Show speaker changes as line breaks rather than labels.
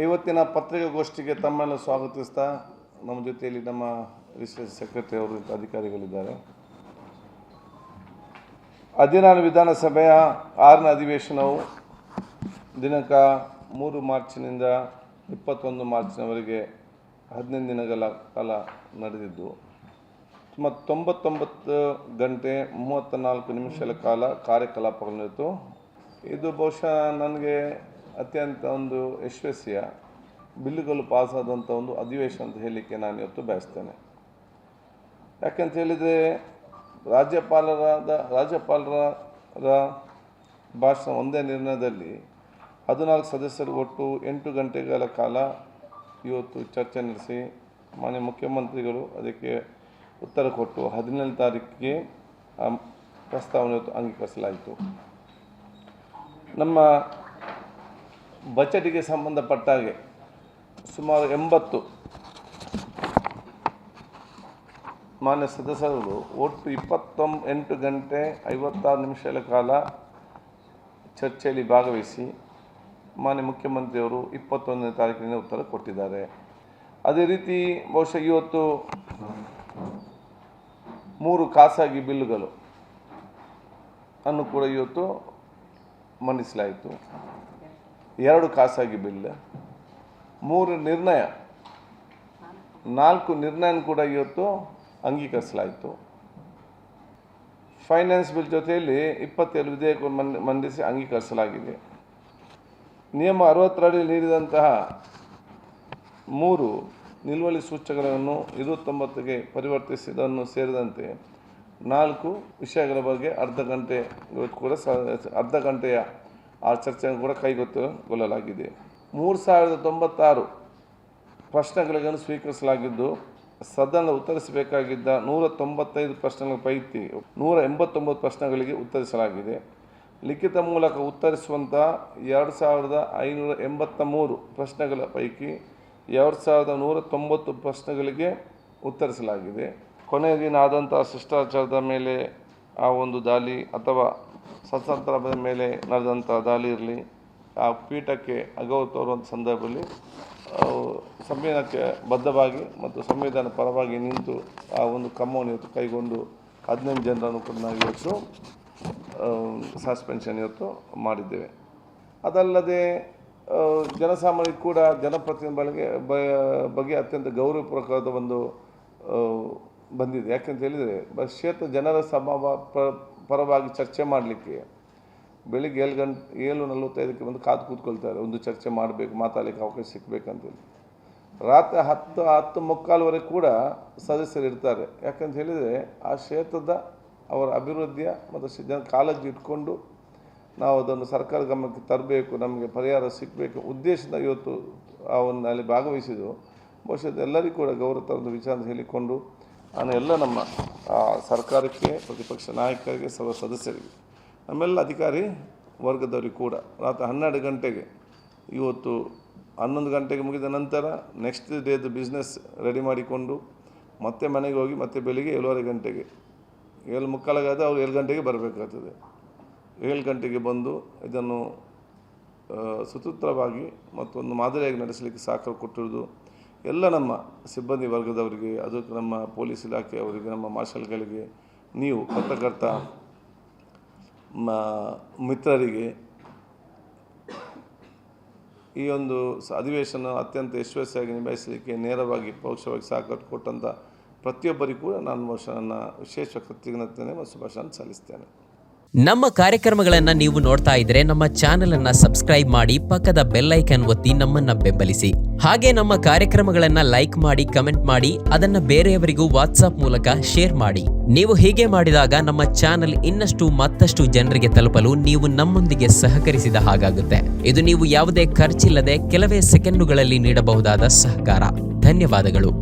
ಇವತ್ತಿನ ಪತ್ರಿಕಾಗೋಷ್ಠಿಗೆ ತಮ್ಮನ್ನು ಸ್ವಾಗತಿಸ್ತಾ ನಮ್ಮ ಜೊತೆಯಲ್ಲಿ ನಮ್ಮ ರಿಸರ್ಚ್ ಸೆಕ್ರೆಟರಿ ಅವರು ಅಧಿಕಾರಿಗಳಿದ್ದಾರೆ. 14 ವಿಧಾನಸಭೆಯ 6ನೇ ಅಧಿವೇಶನವು ದಿನಾಂಕ 3 ಮಾರ್ಚ್ನಿಂದ 21 ಮಾರ್ಚ್ನವರೆಗೆ 15 ದಿನಗಳ ಕಾಲ ನಡೆದಿದ್ದು ಸುಮಾರು 99 ಗಂಟೆ 34 ನಿಮಿಷಗಳ ಕಾಲ ಕಾರ್ಯಕಲಾಪಗಳು ನಡೆಯಿತು. ಇದು ಬಹುಶಃ ನನಗೆ ಅತ್ಯಂತ ಒಂದು ಯಶಸ್ವಿಯ ಬಿಲ್ಲುಗಳು ಪಾಸಾದಂಥ ಒಂದು ಅಧಿವೇಶನ ಅಂತ ಹೇಳಲಿಕ್ಕೆ ನಾನು ಇವತ್ತು ಬಯಸ್ತೇನೆ. ಯಾಕಂತ ಹೇಳಿದರೆ ರಾಜ್ಯಪಾಲರ ಭಾಷಣ ಒಂದೇ ನಿರ್ಣಯದಲ್ಲಿ 14 ಸದಸ್ಯರು ಒಟ್ಟು 8 ಗಂಟೆಗಳ ಕಾಲ ಇವತ್ತು ಚರ್ಚೆ ನಡೆಸಿ ಮಾನ್ಯ ಮುಖ್ಯಮಂತ್ರಿಗಳು ಅದಕ್ಕೆ ಉತ್ತರ ಕೊಟ್ಟು 17ನೇ ತಾರೀಕಿಗೆ ಪ್ರಸ್ತಾವನೆ ಇವತ್ತು ಅಂಗೀಕರಿಸಲಾಯಿತು. ನಮ್ಮ ಬಜೆಟ್ಗೆ ಸಂಬಂಧಪಟ್ಟ ಹಾಗೆ ಸುಮಾರು 80 ಮಾನ್ಯ ಸದಸ್ಯರು ಒಟ್ಟು 28 ಗಂಟೆ 56 ನಿಮಿಷಗಳ ಕಾಲ ಚರ್ಚೆಯಲ್ಲಿ ಭಾಗವಹಿಸಿ ಮಾನ್ಯ ಮುಖ್ಯಮಂತ್ರಿಯವರು 21ನೇ ತಾರೀಕಿನ ಉತ್ತರ ಕೊಟ್ಟಿದ್ದಾರೆ. ಅದೇ ರೀತಿ ಬಹುಶಃ ಇವತ್ತು 3 ಖಾಸಗಿ ಬಿಲ್ಲುಗಳು ಅನ್ನು ಕೂಡ ಇವತ್ತು ಮಂಡಿಸಲಾಯಿತು. 2 ಖಾಸಗಿ ಬಿಲ್, 3 ನಿರ್ಣಯ, 4 ನಿರ್ಣಯ ಕೂಡ ಇವತ್ತು ಅಂಗೀಕರಿಸಲಾಯಿತು. ಫೈನಾನ್ಸ್ ಬಿಲ್ ಜೊತೆಯಲ್ಲಿ 27 ವಿಧೇಯಕವನ್ನು ಮಂಡಿಸಿ ಅಂಗೀಕರಿಸಲಾಗಿದೆ. ನಿಯಮ 60 ಅಡಿ ನೀಡಿದಂತಹ 3 ನಿಲುವಳಿ ಸೂಚನೆಗಳನ್ನು 29ಗೆ ಪರಿವರ್ತಿಸಿದನ್ನು ಸೇರಿದಂತೆ 4 ವಿಷಯಗಳ ಬಗ್ಗೆ ಅರ್ಧ ಗಂಟೆಯ ಆ ಚರ್ಚೆಯನ್ನು ಕೂಡ ಕೈಗೆತ್ತಿಕೊಳ್ಳಲಾಗಿದೆ. 3096 ಪ್ರಶ್ನೆಗಳನ್ನು ಸ್ವೀಕರಿಸಲಾಗಿದ್ದು ಸದನ ಉತ್ತರಿಸಬೇಕಾಗಿದ್ದ 195 ಪ್ರಶ್ನೆಗಳ ಪೈಕಿ 189 ಪ್ರಶ್ನೆಗಳಿಗೆ ಉತ್ತರಿಸಲಾಗಿದೆ. ಲಿಖಿತ ಮೂಲಕ ಉತ್ತರಿಸುವಂಥ 2583 ಪ್ರಶ್ನೆಗಳ ಪೈಕಿ 2190 ಪ್ರಶ್ನೆಗಳಿಗೆ ಉತ್ತರಿಸಲಾಗಿದೆ. ಕೊನೆಯ ದಿನ ಆದಂಥ ಶಿಷ್ಟಾಚಾರದ ಮೇಲೆ ಆ ಒಂದು ದಾಳಿ ಅಥವಾ ಸಶಸ್ತ್ರದ ಮೇಲೆ ನಡೆದಂಥ ದಾಳಿ ಇರಲಿ, ಆ ಪೀಠಕ್ಕೆ ಅಗೌರವ ತೋರುವಂಥ ಸಂದರ್ಭದಲ್ಲಿ ಸಂವಿಧಾನಕ್ಕೆ ಬದ್ಧವಾಗಿ ಮತ್ತು ಸಂವಿಧಾನ ಪರವಾಗಿ ನಿಂತು ಆ ಒಂದು ಕ್ರಮವನ್ನು ಇವತ್ತು ಕೈಗೊಂಡು 15 ಜನರನ್ನು ಕೂಡ ನಾವು ಇವತ್ತು ಸಸ್ಪೆನ್ಷನ್ ಇವತ್ತು ಮಾಡಿದ್ದೇವೆ. ಅದಲ್ಲದೆ ಜನಸಾಮಾನ್ಯರಿಗೆ ಕೂಡ ಜನಪ್ರತಿನಿಧಿ ಬಗ್ಗೆ ಅತ್ಯಂತ ಗೌರವಪೂರ್ವಕವಾದ ಒಂದು ಬಂದಿದೆ. ಯಾಕೆಂತ ಹೇಳಿದರೆ ಕ್ಷೇತ್ರ ಜನರ ಪರವಾಗಿ ಚರ್ಚೆ ಮಾಡಲಿಕ್ಕೆ ಬೆಳಿಗ್ಗೆ 7:45ಕ್ಕೆ ಬಂದು ಕಾದು ಕೂತ್ಕೊಳ್ತಾರೆ. ಒಂದು ಚರ್ಚೆ ಮಾಡಬೇಕು, ಮಾತಾಡಲಿಕ್ಕೆ ಅವಕಾಶ ಸಿಗಬೇಕಂತೇಳಿ. ರಾತ್ರಿ 10:15ವರೆಗೆ ಕೂಡ ಸದಸ್ಯರು ಇರ್ತಾರೆ. ಯಾಕಂತ ಹೇಳಿದರೆ ಆ ಕ್ಷೇತ್ರದ ಅವರ ಅಭಿವೃದ್ಧಿಯ ಮತ್ತು ಕಾಳಜಿ ಇಟ್ಕೊಂಡು ನಾವು ಅದನ್ನು ಸರ್ಕಾರ ಗಮನಕ್ಕೆ ತರಬೇಕು, ನಮಗೆ ಪರಿಹಾರ ಸಿಗಬೇಕು ಉದ್ದೇಶದಿಂದ ಇವತ್ತು ಆ ಒಂದು ಅಲ್ಲಿ ಭಾಗವಹಿಸಿದ್ದು ಬಹುಶಃ ಎಲ್ಲರಿಗೂ ಕೂಡ ಗೌರವ ತರದ ವಿಚಾರ ಹೇಳಿಕೊಂಡು ನಾನು ಎಲ್ಲ ನಮ್ಮ ಸರ್ಕಾರಕ್ಕೆ, ಪ್ರತಿಪಕ್ಷ ನಾಯಕರಿಗೆ, ಸರ್ವ ಸದಸ್ಯರಿಗೆ, ನಮ್ಮೆಲ್ಲ ಅಧಿಕಾರಿ ವರ್ಗದವರಿಗೆ ಕೂಡ ರಾತ್ರಿ 12 ಗಂಟೆಗೆ ಇವತ್ತು 11 ಗಂಟೆಗೆ ಮುಗಿದ ನಂತರ ನೆಕ್ಸ್ಟ್ ಡೇದು ಬಿಸ್ನೆಸ್ ರೆಡಿ ಮಾಡಿಕೊಂಡು ಮತ್ತೆ ಮನೆಗೆ ಹೋಗಿ ಮತ್ತೆ ಬೆಳಿಗ್ಗೆ 7:30 ಗಂಟೆಗೆ 7:45 ಅವರು 7 ಗಂಟೆಗೆ ಬರಬೇಕಾಗ್ತದೆ. 7 ಗಂಟೆಗೆ ಬಂದು ಇದನ್ನು ಸುಸೂತ್ರವಾಗಿ ಮತ್ತೊಂದು ಮಾದರಿಯಾಗಿ ನಡೆಸಲಿಕ್ಕೆ ಸಹಕಾರ ಕೊಟ್ಟಿರುವುದು ಎಲ್ಲ ನಮ್ಮ ಸಿಬ್ಬಂದಿ ವರ್ಗದವರಿಗೆ, ಅದಕ್ಕೆ ನಮ್ಮ ಪೊಲೀಸ್ ಇಲಾಖೆಯವರಿಗೆ, ನಮ್ಮ ಮಾರ್ಷಲ್ಗಳಿಗೆ, ನೀವು ಪತ್ರಕರ್ತ ಮಿತ್ರರಿಗೆ ಈ ಒಂದು ಅಧಿವೇಶನ ಅತ್ಯಂತ ಯಶಸ್ವಿಯಾಗಿ ನಿಭಾಯಿಸಲಿಕ್ಕೆ ನೇರವಾಗಿ ಪರೋಕ್ಷವಾಗಿ ಸಹಕಾರ ಕೊಟ್ಟಂಥ ಪ್ರತಿಯೊಬ್ಬರಿಗೂ ಕೂಡ ನಾನು ನನ್ನ ವಿಶೇಷ ಕೃತಜ್ಞತೆ ಮತ್ತು ಶುಭಾಶಯ ಸಲ್ಲಿಸ್ತೇನೆ.
ನಮ್ಮ ಕಾರ್ಯಕ್ರಮಗಳನ್ನು ನೀವು ನೋಡ್ತಾ ಇದ್ರೆ ನಮ್ಮ ಚಾನೆಲ್ ಅನ್ನ ಸಬ್ಸ್ಕ್ರೈಬ್ ಮಾಡಿ, ಪಕ್ಕದ ಬೆಲ್ ಐಕಾನ್ ಒತ್ತಿ ನಮ್ಮನ್ನ ಬೆಂಬಲಿಸಿ. ಹಾಗೆ ನಮ್ಮ ಕಾರ್ಯಕ್ರಮಗಳನ್ನ ಲೈಕ್ ಮಾಡಿ, ಕಮೆಂಟ್ ಮಾಡಿ, ಅದನ್ನ ಬೇರೆಯವರಿಗೂ ವಾಟ್ಸ್ಆಪ್ ಮೂಲಕ ಶೇರ್ ಮಾಡಿ. ನೀವು ಹೀಗೆ ಮಾಡಿದಾಗ ನಮ್ಮ ಚಾನೆಲ್ ಮತ್ತಷ್ಟು ಜನರಿಗೆ ತಲುಪಲು ನೀವು ನಮ್ಮೊಂದಿಗೆ ಸಹಕರಿಸಿದ ಹಾಗಾಗುತ್ತೆ. ಇದು ನೀವು ಯಾವುದೇ ಖರ್ಚಿಲ್ಲದೆ ಕೆಲವೇ ಸೆಕೆಂಡುಗಳಲ್ಲಿ ನೀಡಬಹುದಾದ ಸಹಕಾರ. ಧನ್ಯವಾದಗಳು.